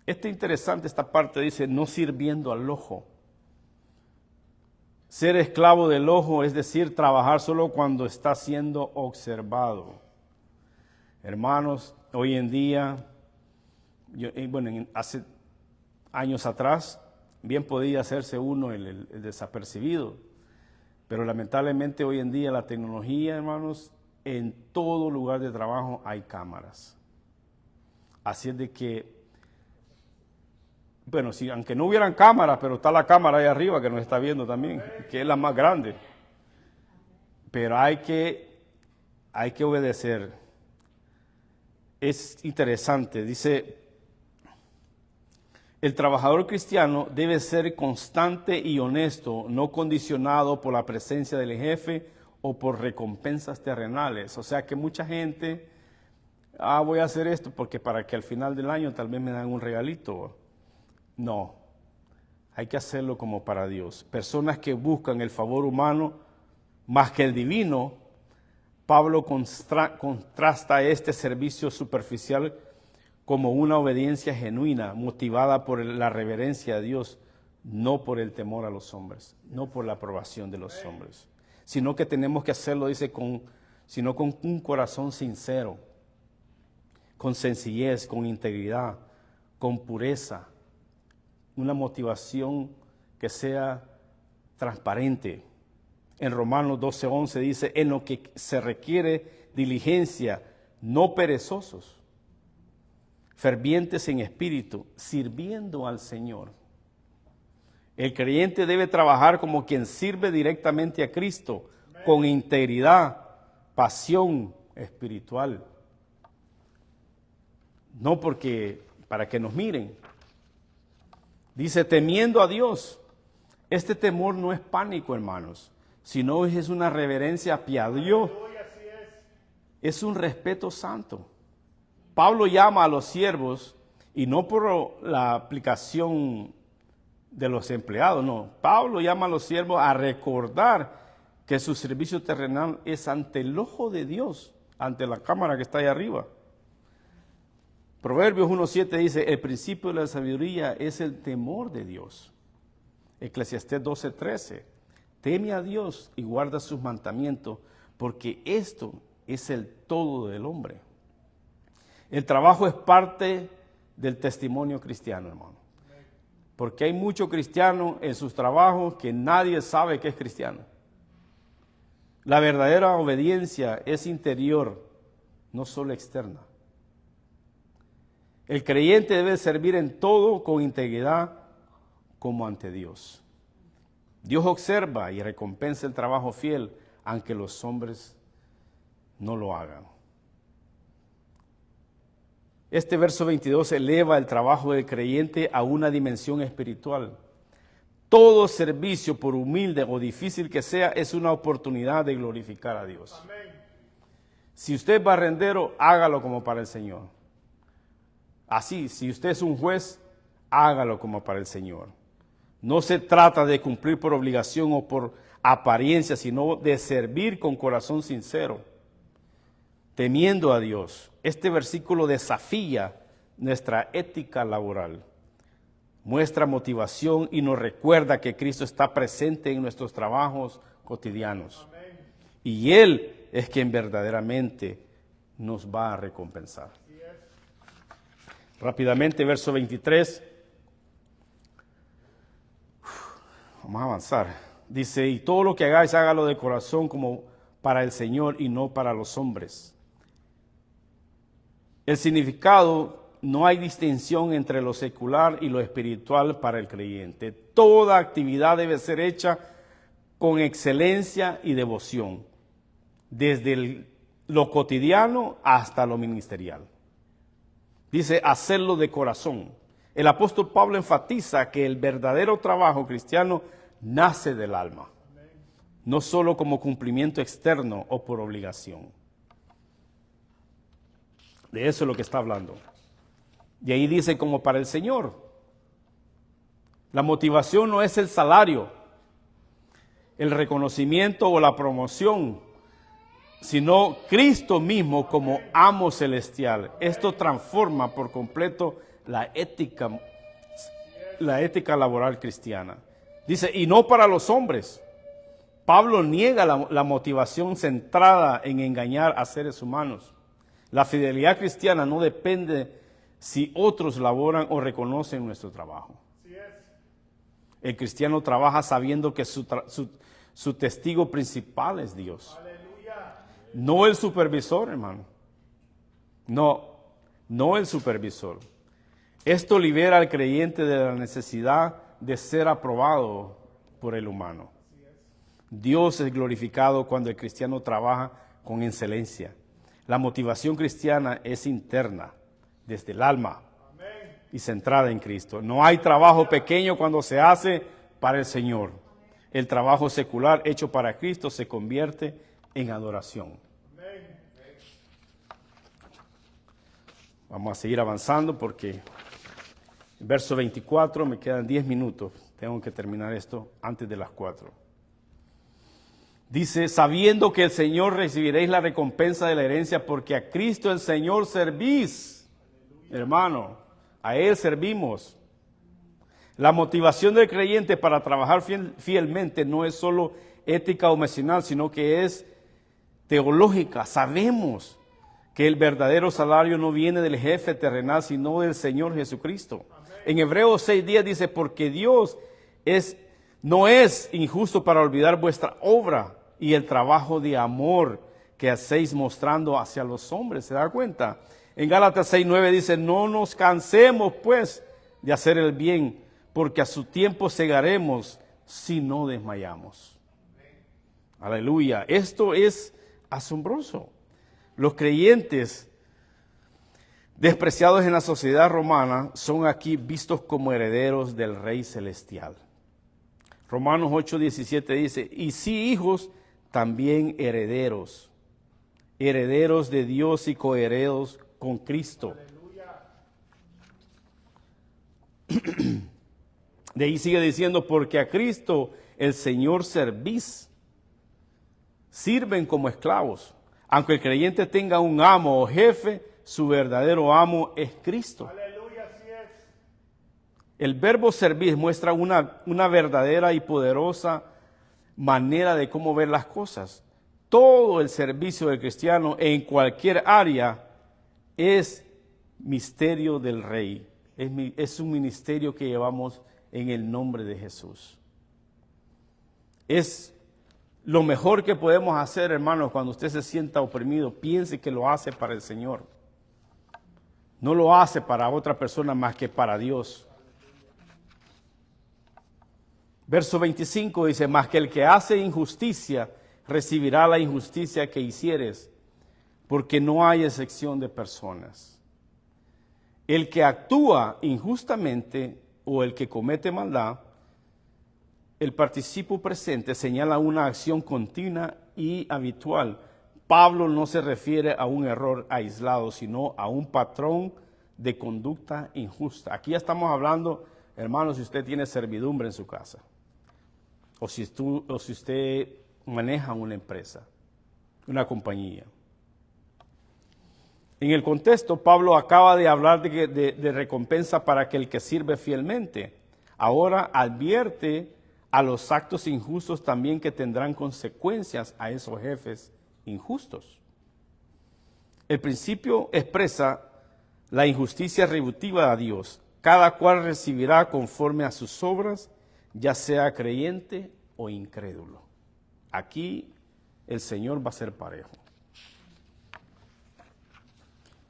Interesante esta parte, dice, no sirviendo al ojo. Ser esclavo del ojo, es decir, trabajar solo cuando está siendo observado. Hermanos, hoy en día, hace años atrás, bien podía hacerse uno el desapercibido, pero lamentablemente hoy en día la tecnología, hermanos, en todo lugar de trabajo hay cámaras. Así es de que, bueno, si, aunque no hubieran cámaras, pero está la cámara ahí arriba que nos está viendo también, que es la más grande. Pero hay que obedecer. Es interesante, dice, el trabajador cristiano debe ser constante y honesto, no condicionado por la presencia del jefe o por recompensas terrenales. O sea que mucha gente, voy a hacer esto porque para que al final del año tal vez me dan un regalito. No, hay que hacerlo como para Dios. Personas que buscan el favor humano más que el divino. Pablo contrasta este servicio superficial como una obediencia genuina, motivada por la reverencia a Dios, no por el temor a los hombres, no por la aprobación de los hombres, sino que tenemos que hacerlo, dice, sino con un corazón sincero, con sencillez, con integridad, con pureza, una motivación que sea transparente. En Romanos 12:11 dice, en lo que se requiere diligencia, no perezosos, fervientes en espíritu, sirviendo al Señor. El creyente debe trabajar como quien sirve directamente a Cristo, con integridad, pasión espiritual. No para que nos miren. Dice, temiendo a Dios. Este temor no es pánico, hermanos, sino es una reverencia hacia Dios. Es un respeto santo. Pablo llama a los siervos, y no por la aplicación de los empleados, no. Pablo llama a los siervos a recordar que su servicio terrenal es ante el ojo de Dios, ante la cámara que está ahí arriba. Proverbios 1:7 dice, el principio de la sabiduría es el temor de Dios. Eclesiastés 12:13, teme a Dios y guarda sus mandamientos, porque esto es el todo del hombre. El trabajo es parte del testimonio cristiano, hermano. Porque hay muchos cristianos en sus trabajos que nadie sabe que es cristiano. La verdadera obediencia es interior, no solo externa. El creyente debe servir en todo con integridad como ante Dios. Dios observa y recompensa el trabajo fiel, aunque los hombres no lo hagan. Este verso 22 eleva el trabajo del creyente a una dimensión espiritual. Todo servicio, por humilde o difícil que sea, es una oportunidad de glorificar a Dios. Amén. Si usted es barrendero, hágalo como para el Señor. Así, si usted es un juez, hágalo como para el Señor. No se trata de cumplir por obligación o por apariencia, sino de servir con corazón sincero, temiendo a Dios. Este versículo desafía nuestra ética laboral, muestra motivación y nos recuerda que Cristo está presente en nuestros trabajos cotidianos. Amén. Y Él es quien verdaderamente nos va a recompensar. Rápidamente, verso 23. Vamos a avanzar. Dice, y todo lo que hagáis, hágalo de corazón como para el Señor y no para los hombres. El significado no hay distinción entre lo secular y lo espiritual para el creyente. Toda actividad debe ser hecha con excelencia y devoción, desde lo cotidiano hasta lo ministerial. Dice, hacerlo de corazón. El apóstol Pablo enfatiza que el verdadero trabajo cristiano nace del alma, no solo como cumplimiento externo o por obligación. De eso es lo que está hablando. Y ahí dice, como para el Señor. La motivación no es el salario, el reconocimiento o la promoción, sino Cristo mismo como amo celestial. Esto transforma por completo la ética laboral cristiana. Dice, y no para los hombres. Pablo niega la motivación centrada en engañar a seres humanos. La fidelidad cristiana no depende si otros laboran o reconocen nuestro trabajo. El cristiano trabaja sabiendo que su testigo principal es Dios. No el supervisor, hermano. No el supervisor. Esto libera al creyente de la necesidad de ser aprobado por el humano. Dios es glorificado cuando el cristiano trabaja con excelencia. La motivación cristiana es interna, desde el alma y centrada en Cristo. No hay trabajo pequeño cuando se hace para el Señor. El trabajo secular hecho para Cristo se convierte en adoración. Vamos a seguir avanzando porque verso 24, me quedan 10 minutos. Tengo que terminar esto antes de las 4. Dice, sabiendo que el Señor recibiréis la recompensa de la herencia, porque a Cristo el Señor servís. Hermano, a Él servimos. La motivación del creyente para trabajar fielmente no es solo ética o misional, sino que es teológica. Sabemos que el verdadero salario no viene del jefe terrenal, sino del Señor Jesucristo. Amén. En Hebreos 6:10 dice, porque Dios no es injusto para olvidar vuestra obra y el trabajo de amor que hacéis mostrando hacia los hombres. ¿Se da cuenta? En Gálatas 6:9 dice, no nos cansemos pues de hacer el bien, porque a su tiempo segaremos si no desmayamos. Aleluya. Esto es asombroso. Los creyentes despreciados en la sociedad romana son aquí vistos como herederos del Rey Celestial. Romanos 8:17 dice, y sí hijos, también herederos, herederos de Dios y coherederos con Cristo. De ahí sigue diciendo, porque a Cristo el Señor servís, sirven como esclavos. Aunque el creyente tenga un amo o jefe, su verdadero amo es Cristo. Aleluya, así es. El verbo servir muestra una verdadera y poderosa manera de cómo ver las cosas. Todo el servicio del cristiano en cualquier área es misterio del Rey. Es un ministerio que llevamos en el nombre de Jesús. Es lo mejor que podemos hacer, hermanos, cuando usted se sienta oprimido, piense que lo hace para el Señor. No lo hace para otra persona más que para Dios. Verso 25 dice, mas que el que hace injusticia recibirá la injusticia que hicieres, porque no hay excepción de personas. El que actúa injustamente o el que comete maldad, el participio presente señala una acción continua y habitual. Pablo no se refiere a un error aislado, sino a un patrón de conducta injusta. Aquí ya estamos hablando, hermanos, si usted tiene servidumbre en su casa, o si usted maneja una empresa, una compañía. En el contexto, Pablo acaba de hablar de recompensa para aquel que sirve fielmente. Ahora advierte a los actos injustos también que tendrán consecuencias a esos jefes injustos. El principio expresa la injusticia retributiva a Dios. Cada cual recibirá conforme a sus obras, ya sea creyente o incrédulo. Aquí el Señor va a ser parejo.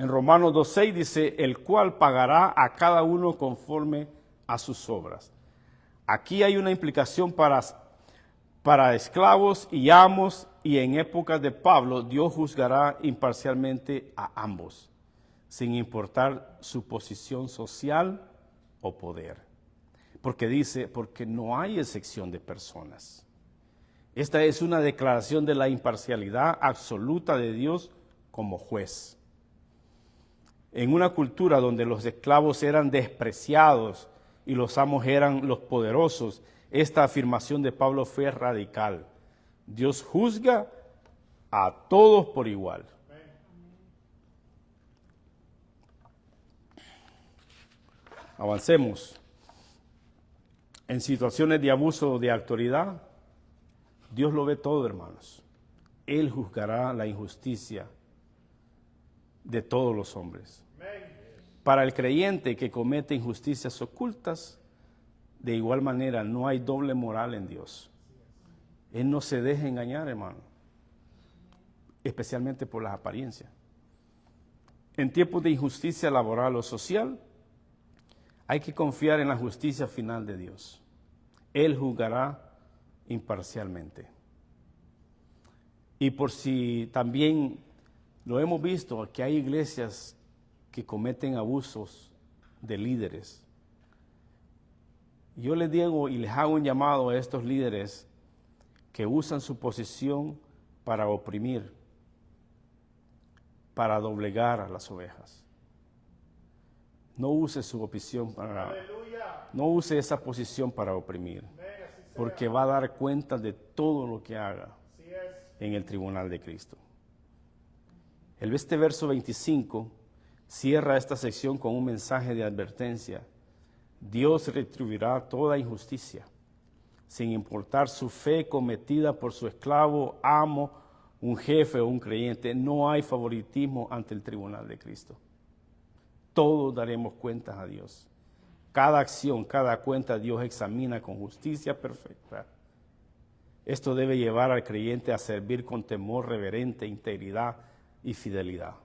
En Romanos 2:6 dice, el cual pagará a cada uno conforme a sus obras. Aquí hay una implicación para esclavos y amos, y en épocas de Pablo, Dios juzgará imparcialmente a ambos, sin importar su posición social o poder. Porque dice, porque no hay excepción de personas. Esta es una declaración de la imparcialidad absoluta de Dios como juez. En una cultura donde los esclavos eran despreciados y los amos eran los poderosos, esta afirmación de Pablo fue radical. Dios juzga a todos por igual. Avancemos. En situaciones de abuso de autoridad, Dios lo ve todo, hermanos. Él juzgará la injusticia de todos los hombres. Para el creyente que comete injusticias ocultas, de igual manera no hay doble moral en Dios. Él no se deja engañar, hermano, especialmente por las apariencias. En tiempos de injusticia laboral o social, hay que confiar en la justicia final de Dios. Él juzgará imparcialmente. Y por si también lo hemos visto, que hay iglesias que cometen abusos de líderes. Yo les digo y les hago un llamado a estos líderes que usan su posición para oprimir, para doblegar a las ovejas. No use su posición no use esa posición para oprimir, porque va a dar cuenta de todo lo que haga en el tribunal de Cristo. Este verso 25 cierra esta sección con un mensaje de advertencia. Dios retribuirá toda injusticia, sin importar su fe cometida por su esclavo, amo, un jefe o un creyente. No hay favoritismo ante el tribunal de Cristo. Todos daremos cuentas a Dios. Cada acción, cada cuenta Dios examina con justicia perfecta. Esto debe llevar al creyente a servir con temor reverente, integridad y fidelidad,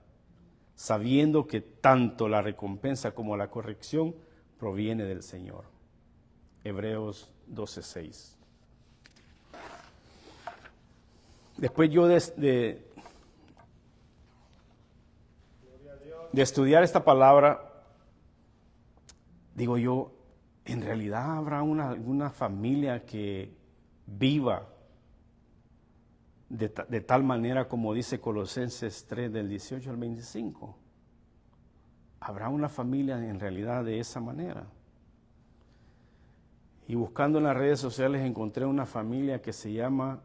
sabiendo que tanto la recompensa como la corrección proviene del Señor. Hebreos 12:6. Después yo de estudiar esta palabra, digo yo, en realidad habrá alguna familia que viva de tal manera como dice Colosenses 3 del 18 al 25. ¿Habrá una familia en realidad de esa manera? Y buscando en las redes sociales encontré una familia que se llama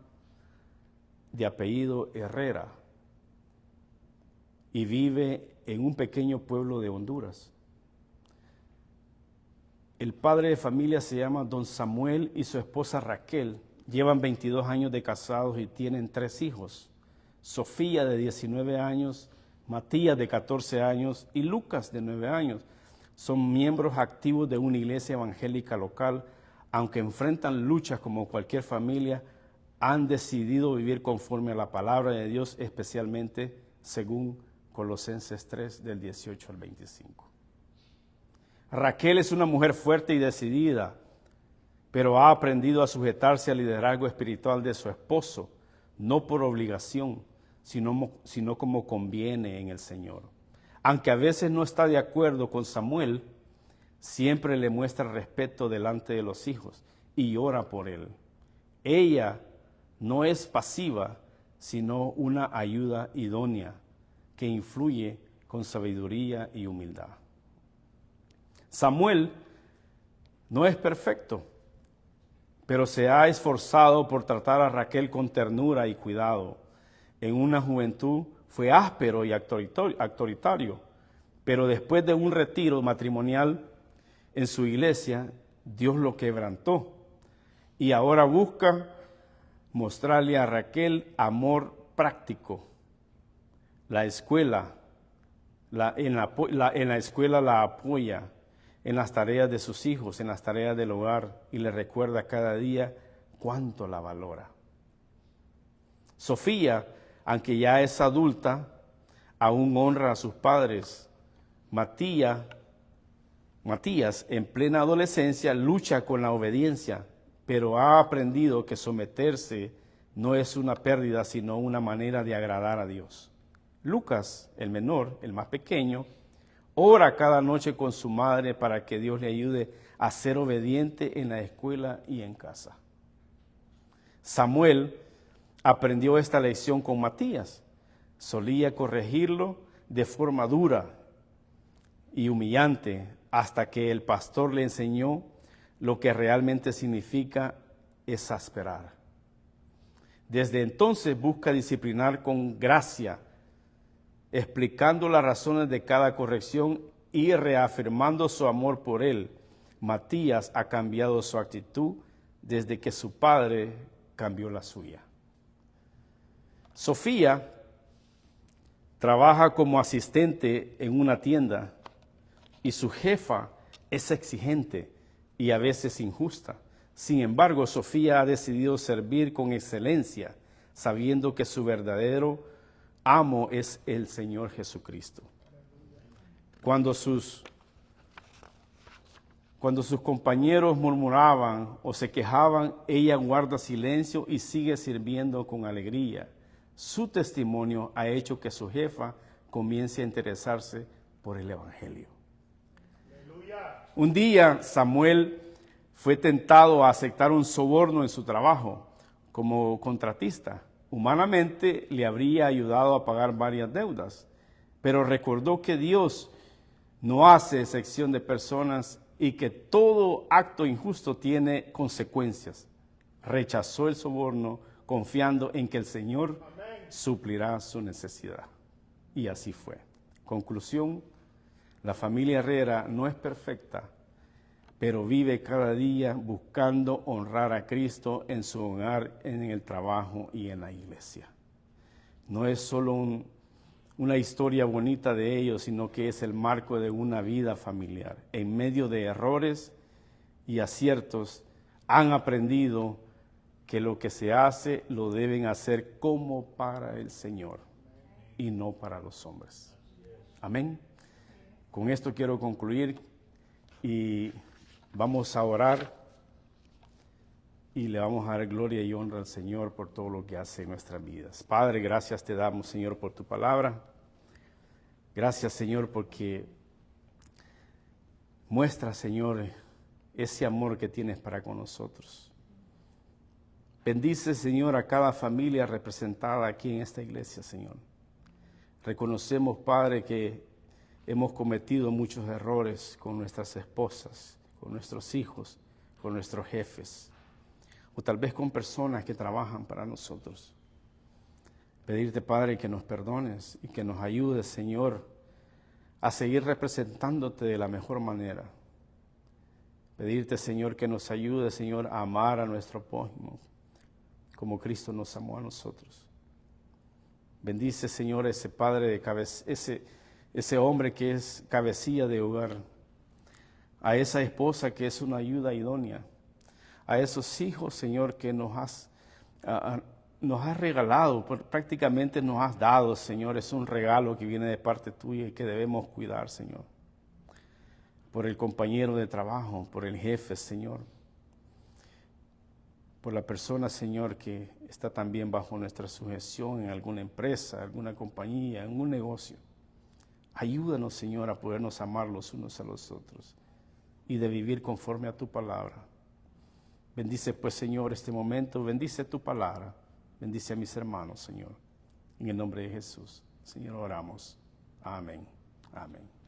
de apellido Herrera y vive en un pequeño pueblo de Honduras. El padre de familia se llama Don Samuel y su esposa Raquel. Llevan 22 años de casados y tienen 3 hijos. Sofía de 19 años, Matías de 14 años y Lucas de 9 años. Son miembros activos de una iglesia evangélica local. Aunque enfrentan luchas como cualquier familia, han decidido vivir conforme a la palabra de Dios, especialmente según Colosenses 3 del 18 al 25. Raquel es una mujer fuerte y decidida, pero ha aprendido a sujetarse al liderazgo espiritual de su esposo, no por obligación, sino como conviene en el Señor. Aunque a veces no está de acuerdo con Samuel, siempre le muestra respeto delante de los hijos y ora por él. Ella no es pasiva, sino una ayuda idónea que influye con sabiduría y humildad. Samuel no es perfecto, pero se ha esforzado por tratar a Raquel con ternura y cuidado. En una juventud fue áspero y autoritario, pero después de un retiro matrimonial en su iglesia, Dios lo quebrantó y ahora busca mostrarle a Raquel amor práctico. La escuela, en la escuela la apoya en las tareas de sus hijos, en las tareas del hogar, y le recuerda cada día cuánto la valora. Sofía, aunque ya es adulta, aún honra a sus padres. Matías, en plena adolescencia, lucha con la obediencia, pero ha aprendido que someterse no es una pérdida, sino una manera de agradar a Dios. Lucas, el menor, el más pequeño, ora cada noche con su madre para que Dios le ayude a ser obediente en la escuela y en casa. Samuel aprendió esta lección con Matías. Solía corregirlo de forma dura y humillante hasta que el pastor le enseñó lo que realmente significa exasperar. Desde entonces busca disciplinar con gracia, explicando las razones de cada corrección y reafirmando su amor por él. Matías ha cambiado su actitud desde que su padre cambió la suya. Sofía trabaja como asistente en una tienda y su jefa es exigente y a veces injusta. Sin embargo, Sofía ha decidido servir con excelencia, sabiendo que su verdadero amo es el Señor Jesucristo. Cuando sus compañeros murmuraban o se quejaban, ella guarda silencio y sigue sirviendo con alegría. Su testimonio ha hecho que su jefa comience a interesarse por el Evangelio. ¡Aleluya! Un día Samuel fue tentado a aceptar un soborno en su trabajo como contratista. Humanamente le habría ayudado a pagar varias deudas, pero recordó que Dios no hace excepción de personas y que todo acto injusto tiene consecuencias. Rechazó el soborno confiando en que el Señor suplirá su necesidad. Y así fue. Conclusión, la familia Herrera no es perfecta, pero vive cada día buscando honrar a Cristo en su hogar, en el trabajo y en la iglesia. No es solo una historia bonita de ellos, sino que es el marco de una vida familiar. En medio de errores y aciertos, han aprendido que lo que se hace lo deben hacer como para el Señor y no para los hombres. Amén. Con esto quiero concluir y vamos a orar y le vamos a dar gloria y honra al Señor por todo lo que hace en nuestras vidas. Padre, gracias te damos, Señor, por tu palabra. Gracias, Señor, porque muestra, Señor, ese amor que tienes para con nosotros. Bendice, Señor, a cada familia representada aquí en esta iglesia, Señor. Reconocemos, Padre, que hemos cometido muchos errores con nuestras esposas, con nuestros hijos, con nuestros jefes, o tal vez con personas que trabajan para nosotros. Pedirte, Padre, que nos perdones y que nos ayudes, Señor, a seguir representándote de la mejor manera. Pedirte, Señor, que nos ayude, Señor, a amar a nuestro prójimo como Cristo nos amó a nosotros. Bendice, Señor, ese padre ese hombre que es cabecilla de hogar, a esa esposa que es una ayuda idónea, a esos hijos, Señor, que nos has regalado, prácticamente nos has dado, Señor. Es un regalo que viene de parte tuya y que debemos cuidar, Señor. Por el compañero de trabajo, por el jefe, Señor. Por la persona, Señor, que está también bajo nuestra sujeción en alguna empresa, alguna compañía, en un negocio. Ayúdanos, Señor, a podernos amar los unos a los otros y de vivir conforme a tu palabra. Bendice, pues, Señor, este momento. Bendice tu palabra. Bendice a mis hermanos, Señor. En el nombre de Jesús, Señor, oramos. Amén. Amén.